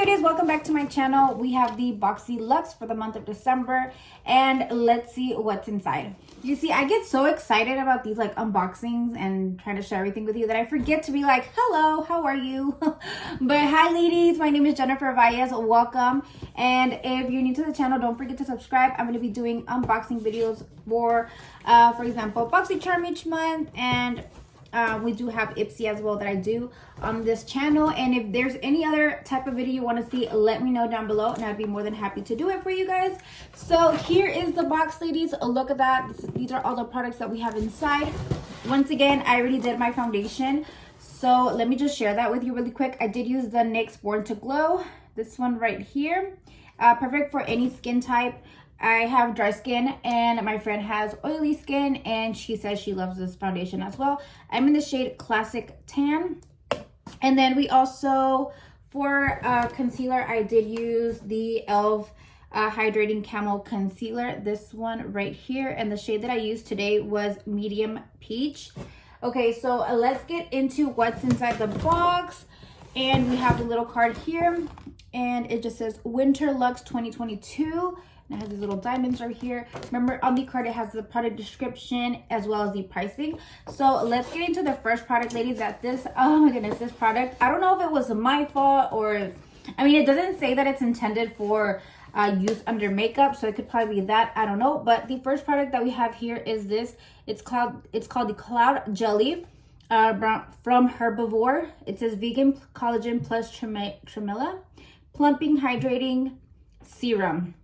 beauties, welcome back to my channel. We have the BoxyLux for the month of December, and let's see what's inside. You see, I get so excited about these like unboxings and trying to share everything with you that I forget to be like, hello, how are you? But hi ladies, my name is Jennifer Valles, welcome. And if you're new to the channel, don't forget to subscribe. I'm going to be doing unboxing videos for example, Boxycharm each month, and we do have Yuridce as well that I do on this channel. And if there's any other type of video you want to see, let me know down below and I'd be more than happy to do it for you guys. So here is the box, ladies. Look at that. These are all the products that we have inside. Once again, I already did my foundation, so let me just share that with you really quick. I did use the NYX Born to Glow, this one right here. Perfect for any skin type. I have dry skin and my friend has oily skin, and she says she loves this foundation as well. I'm in the shade Classic Tan. And then we also, for concealer, I did use the e.l.f. Hydrating Camel Concealer, this one right here. And the shade that I used today was Medium Peach. Okay, so let's get into what's inside the box. And we have the little card here, and it just says Winter Lux 2022. And it has these little diamonds right here. Remember, on the card it has the product description as well as the pricing. So let's get into the first product, ladies. Oh my goodness, this product, I don't know if it was my fault or, I mean, it doesn't say that it's intended for use under makeup, so it could probably be that, I don't know. But the first product that we have here is this. It's called the Cloud Jelly from Herbivore. It says vegan collagen plus tremella plumping hydrating serum.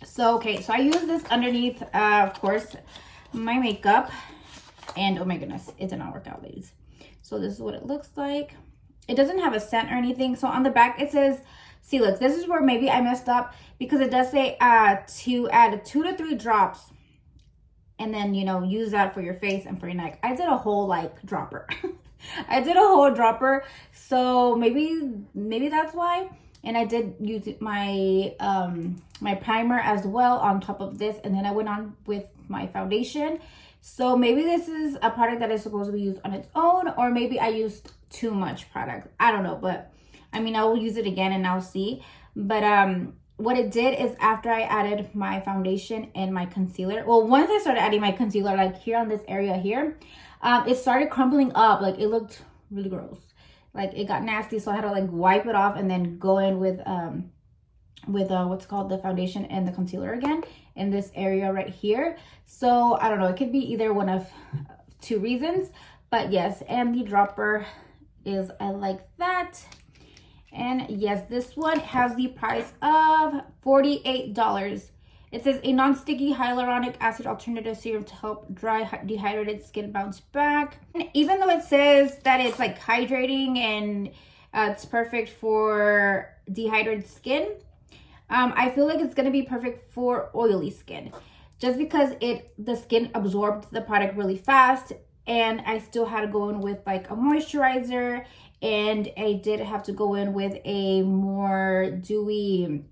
So okay, so I use this underneath of course my makeup, and oh my goodness, it did not work out, ladies. So this is what it looks like. It doesn't have a scent or anything. So on the back it says, see, look, this is where maybe I messed up, because it does say to add 2 to 3 drops and then, you know, use that for your face and for your neck. I did a whole like dropper. I did a whole dropper, so maybe that's why. And I did use my my primer as well on top of this, and then I went on with my foundation. So maybe this is a product that is supposed to be used on its own, or maybe I used too much product. I don't know, but I mean, I will use it again and I'll see. But what it did is, after I added my foundation and my concealer, well, once I started adding my concealer, like here on this area here, it started crumbling up. Like, it looked really gross. Like, it got nasty, so I had to like wipe it off and then go in with what's called the foundation and the concealer again in this area right here. So I don't know, it could be either one of 2 reasons, but yes. And the dropper is, I like that. And yes, this one has the price of $48. It says a non-sticky hyaluronic acid alternative serum to help dry, dehydrated skin bounce back. And even though it says that it's like hydrating and it's perfect for dehydrated skin, I feel like it's gonna be perfect for oily skin, just because the skin absorbed the product really fast, and I still had to go in with like a moisturizer, and I did have to go in with a more dewy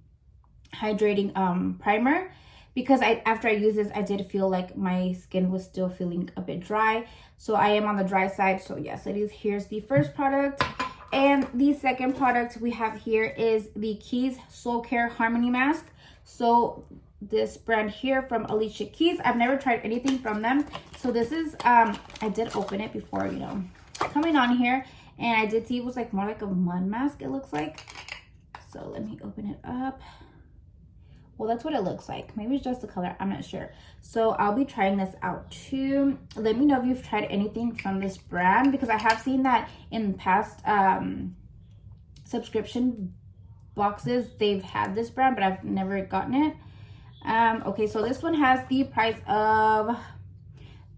hydrating primer, because after I used this, I did feel like my skin was still feeling a bit dry. So I am on the dry side. So yes, it is. Here's the first product. And the second product we have here is the Keys Soul Care Harmony Mask. So this brand here from Alicia Keys, I've never tried anything from them. So this is I did open it before, you know, coming on here, and I did see it was like more like a mud mask, it looks like. So let me open it up. Well, that's what it looks like. Maybe it's just the color, I'm not sure. So I'll be trying this out too. Let me know if you've tried anything from this brand, because I have seen that in past subscription boxes they've had this brand, but I've never gotten it. Okay, so this one has the price of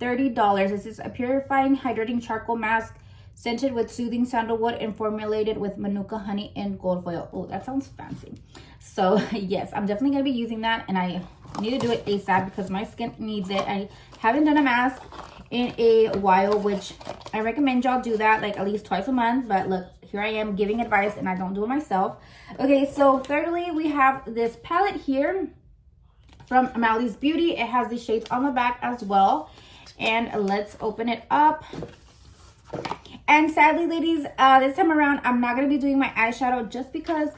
$30. This is a purifying hydrating charcoal mask scented with soothing sandalwood and formulated with manuka honey and gold foil. Oh, that sounds fancy. So yes, I'm definitely gonna be using that, and I need to do it ASAP because my skin needs it. I haven't done a mask in a while, which I recommend y'all do that like at least twice a month. But look, here I am giving advice and I don't do it myself. Okay, so thirdly, we have this palette here from Maldi's Beauty. It has the shades on the back as well, and let's open it up. And sadly, ladies, this time around I'm not going to be doing my eyeshadow, just because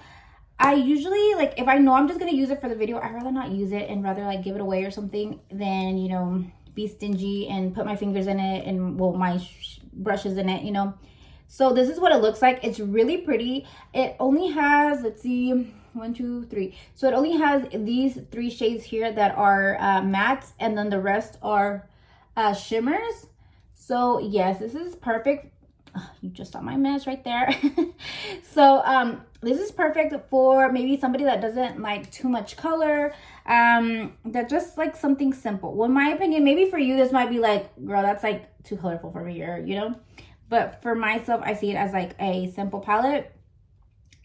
I usually, like, if I know I'm just gonna use it for the video, I'd rather not use it and rather like give it away or something than, you know, be stingy and put my fingers in it and, well, my brushes in it, you know. So this is what it looks like. It's really pretty. It only has, let's see, 1, 2, 3. So it only has these 3 shades here that are mattes, and then the rest are shimmers. So yes, this is perfect. You just saw my mess right there. So this is perfect for maybe somebody that doesn't like too much color, that just like something simple. Well, in my opinion, maybe for you this might be like, girl, that's like too colorful for me, or you know. But for myself, I see it as like a simple palette.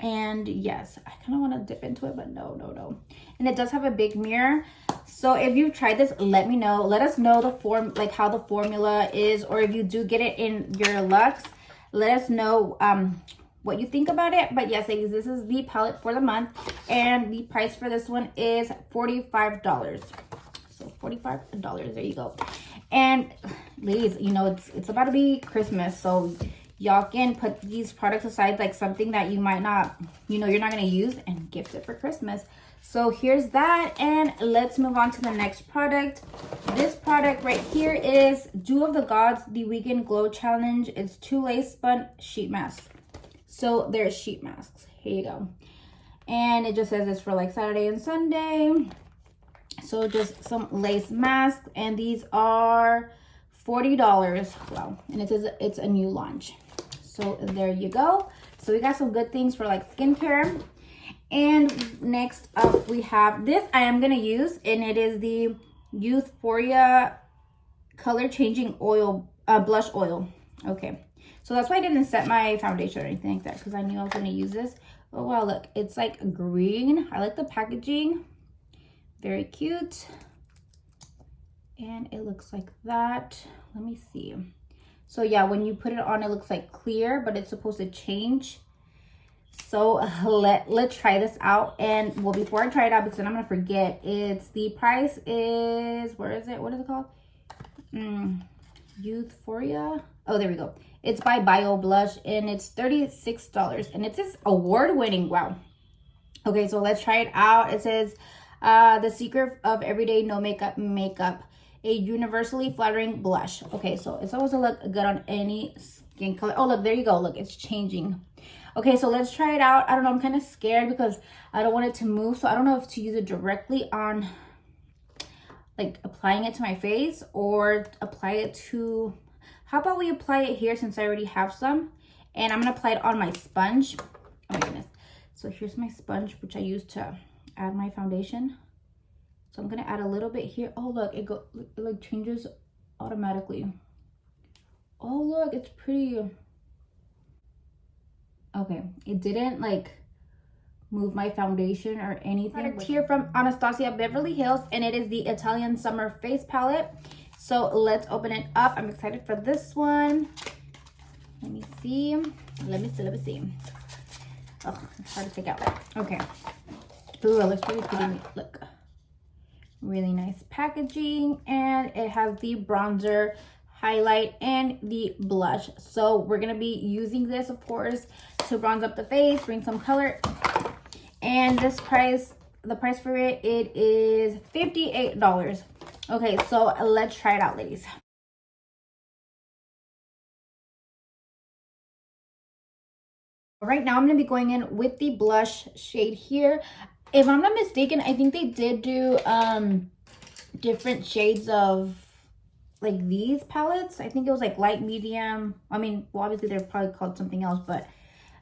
And yes, I kind of want to dip into it, but no. And it does have a big mirror. So if you've tried this, let me know. Let us know the form, like how the formula is, or if you do get it in your Luxe, let us know what you think about it. But yes, ladies, this is the palette for the month, and the price for this one is $45. So $45, there you go. And ladies, you know, it's about to be Christmas, so y'all can put these products aside, like something that you might not, you know, you're not going to use, and gift it for Christmas. So here's that, and let's move on to the next product. This product right here is Dew of the Gods, the Weekend Glow Challenge. It's 2 lace spun sheet masks. So there's sheet masks. Here you go. And it just says it's for like Saturday and Sunday. So just some lace masks, and these are $40. Wow. And it says it's a new launch. So there you go. So we got some good things for like skincare. And next up we have this I am gonna use, and it is the Euphoria color changing oil, blush oil. Okay, so that's why I didn't set my foundation or anything like that, because I knew I was gonna use this. Oh wow, look, it's like green. I like the packaging, very cute. And it looks like that. Let me see. So yeah, when you put it on, it looks like clear, but it's supposed to change. So let's try this out. And well, before I try it out, because then I'm gonna forget, it's the price is, where is it? What is it called? Euphoria. Oh, there we go. It's by Bio Blush, and it's $36, and it's this award-winning. Wow. Okay, so let's try it out. It says the secret of everyday no makeup, a universally flattering blush. Okay, so it's supposed to look good on any skin color. Oh, look, there you go. Look, it's changing. Okay, so let's try it out. I don't know, I'm kind of scared because I don't want it to move. So I don't know if to use it directly on, like applying it to my face, or apply it to, how about we apply it here since I already have some. And I'm going to apply it on my sponge. Oh my goodness. So here's my sponge, which I use to add my foundation. So I'm going to add a little bit here. Oh, look, it like changes automatically. Oh, look, it's pretty. Okay, it didn't like move my foundation or anything. Product here from Anastasia Beverly Hills, and it is the Italian Summer Face Palette. So let's open it up. I'm excited for this one. Let me see. Oh, it's hard to take out. Okay. Ooh, it looks really pretty. Look. Really nice packaging, and it has the bronzer, highlight, and the blush. So we're gonna be using this, of course, to bronze up the face, bring some color. And this price, the price for it is $58. Okay, so let's try it out, ladies. Right now I'm gonna be going in with the blush shade here. If I'm not mistaken, I think they did do different shades of like these palettes. I think it was like light, medium. I mean, well, obviously they're probably called something else, but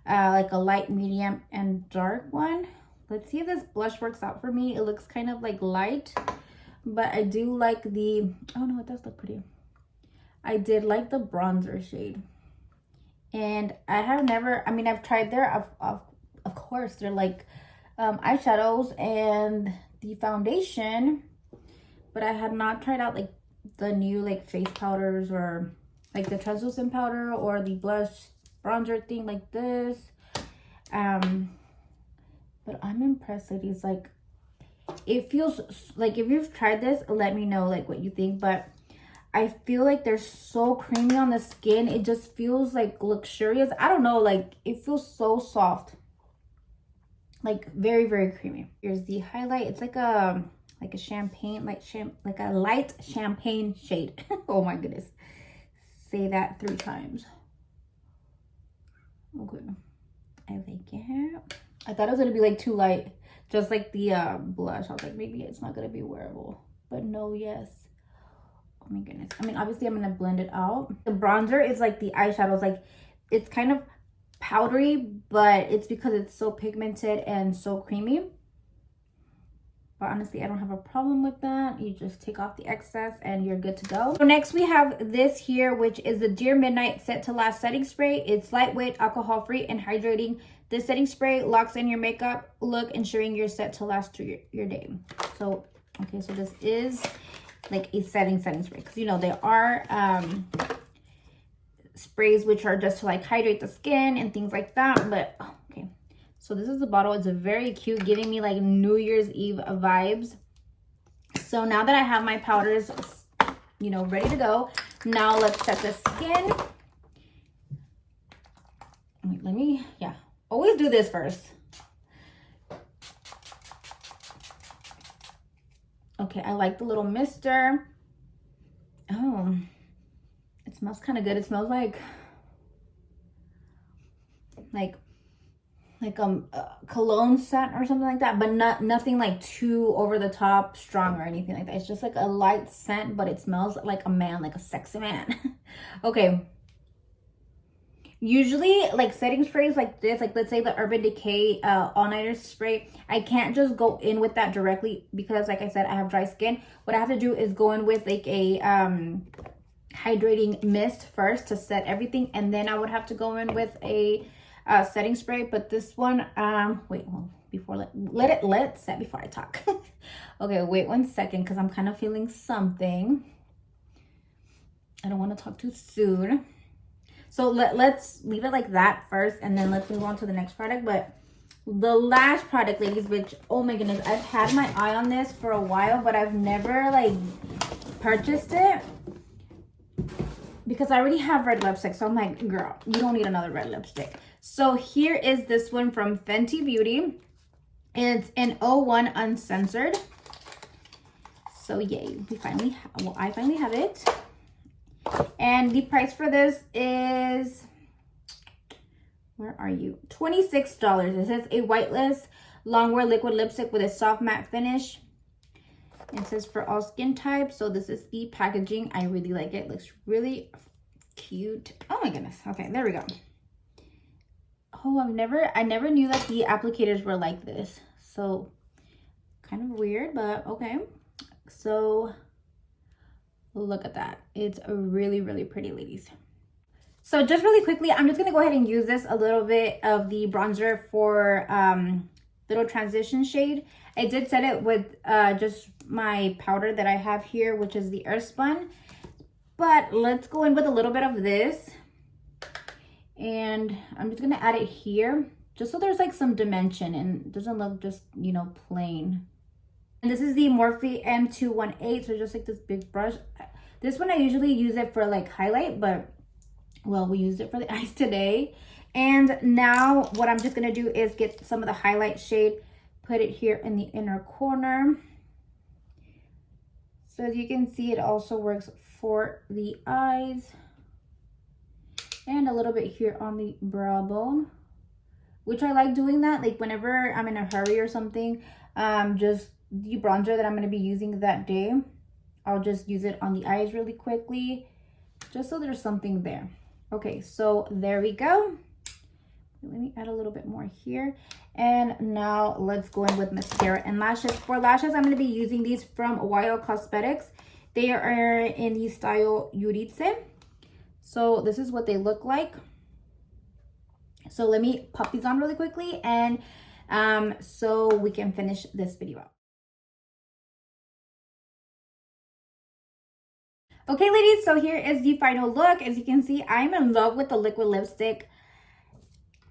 like a light, medium, and dark one. Let's see if this blush works out for me. It looks kind of like light, but I do like the, oh no, it does look pretty. I did like the bronzer shade. And I have never, I mean, I've tried their, of course, they're like eyeshadows and the foundation, but I had not tried out like the new like face powders, or like the translucent powder, or the blush bronzer thing like this. But I'm impressed, ladies. Like, it feels like, if you've tried this, let me know like what you think. But I feel like they're so creamy on the skin. It just feels like luxurious. I don't know, like it feels so soft. Like very, very creamy. Here's the highlight. It's like a champagne, like a light champagne shade. Oh my goodness. Say that 3 times. Okay. I like it. I thought it was gonna be like too light, just like the blush. I was like, maybe it's not gonna be wearable, but no, yes. Oh my goodness. I mean, obviously I'm gonna blend it out. The bronzer is like the eyeshadows, like it's kind of powdery, but it's because it's so pigmented and so creamy. But honestly, I don't have a problem with that. You just take off the excess and you're good to go. So next we have this here, which is the Dear Midnight Set to Last Setting Spray. It's lightweight, alcohol-free, and hydrating. This setting spray locks in your makeup look, ensuring you're set to last through your day. So, okay, so this is like a setting spray. Because, you know, there are sprays which are just to like hydrate the skin and things like that. But, okay. So this is the bottle. It's very cute, giving me like New Year's Eve vibes. So now that I have my powders, you know, ready to go, now let's set the skin. Wait, let me, yeah, always do this first. Okay, I like the little mister. Oh, it smells kind of good. It smells like a cologne scent or something like that, but nothing like too over the top strong or anything like that. It's just like a light scent, but it smells like a man, like a sexy man. Okay, usually like setting sprays like this, like let's say the Urban Decay all-nighter spray, I can't just go in with that directly because like I said, I have dry skin. What I have to do is go in with like a hydrating mist first to set everything, and then I would have to go in with a setting spray. But this one, wait, well, before let it set before I talk. Okay, wait 1 second, because I'm kind of feeling something. I don't want to talk too soon, so let's leave it like that first, and then let's move on to the next product. But the lash product, ladies, which, oh my goodness, I've had my eye on this for a while, but I've never like purchased it because I already have red lipstick. So I'm like, girl, you don't need another red lipstick. So here is this one from Fenty Beauty. It's an 01 Uncensored. So yay, I finally have it. And the price for this is, where are you? $26. This is a whitelist longwear liquid lipstick with a soft matte finish. It says for all skin types. So this is the packaging. I really like it. It looks really cute. Oh my goodness. Okay, there we go. Oh, I never knew that the applicators were like this. So kind of weird, but okay. So look at that. It's really, really pretty, ladies. So just really quickly, I'm just gonna go ahead and use this a little bit of the bronzer for little transition shade. I did set it with just my powder that I have here, which is the Earth Spun. But let's go in with a little bit of this. And I'm just gonna add it here, just so there's like some dimension and it doesn't look just, you know, plain. And this is the Morphe M218, so just like this big brush. This one I usually use it for like highlight, but well, we used it for the eyes today. And now what I'm just gonna do is get some of the highlight shade, put it here in the inner corner. So as you can see, it also works for the eyes. And a little bit here on the brow bone, which I like doing that like whenever I'm in a hurry or something. Just the bronzer that I'm going to be using that day, I'll just use it on the eyes really quickly, just so there's something there. Okay, so there we go. Let me add a little bit more here. And now let's go in with mascara and lashes. For lashes, I'm going to be using these from Wild Cosmetics. They are in the style Yuridce. So this is what they look like. So let me pop these on really quickly, and so we can finish this video out. Okay, ladies, so here is the final look. As you can see, I'm in love with the liquid lipstick.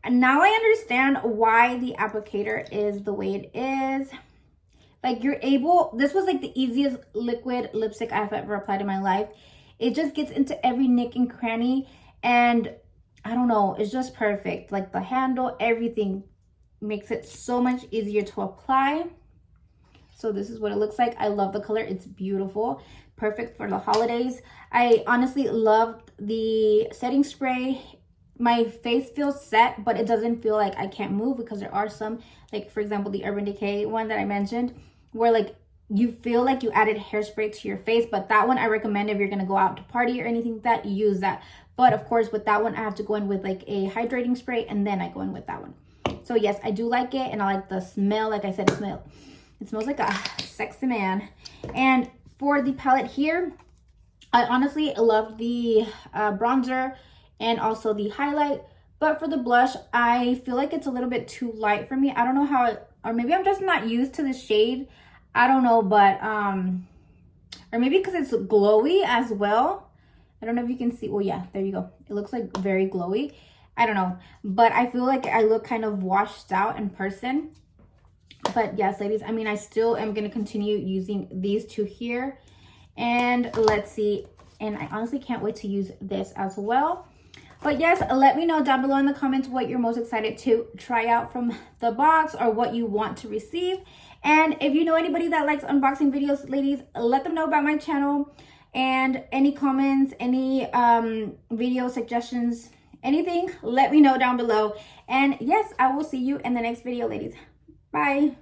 And now I understand why the applicator is the way it is. Like, you're able, this was like the easiest liquid lipstick I've ever applied in my life. It just gets into every nick and cranny, and I don't know, it's just perfect. Like the handle, everything. makes it so much easier to apply. So this is what it looks like. I love the color. It's beautiful. Perfect for the holidays. I honestly loved the setting spray. My face feels set, but it doesn't feel like I can't move, because there are some, like for example, the Urban Decay one that I mentioned, where like you feel like you added hairspray to your face. But that one I recommend if you're gonna go out to party or anything like that, use that. But of course with that one I have to go in with like a hydrating spray, and then I go in with that one. So yes, I do like it, and I like the smell. Like I said, it smells like a sexy man. And for the palette here, I honestly love the bronzer and also the highlight. But for the blush, I feel like it's a little bit too light for me. I don't know how it, or maybe I'm just not used to the shade. I don't know, but or maybe because it's glowy as well. I don't know if you can see. Oh yeah, there you go. It looks like very glowy. I don't know, but I feel like I look kind of washed out in person. But yes, ladies, I mean, I still am going to continue using these two here. And let's see. And I honestly can't wait to use this as well. But yes, let me know down below in the comments what you're most excited to try out from the box, or what you want to receive. And if you know anybody that likes unboxing videos, ladies, let them know about my channel. And any comments, any video suggestions, anything, let me know down below. And yes, I will see you in the next video, ladies. Bye.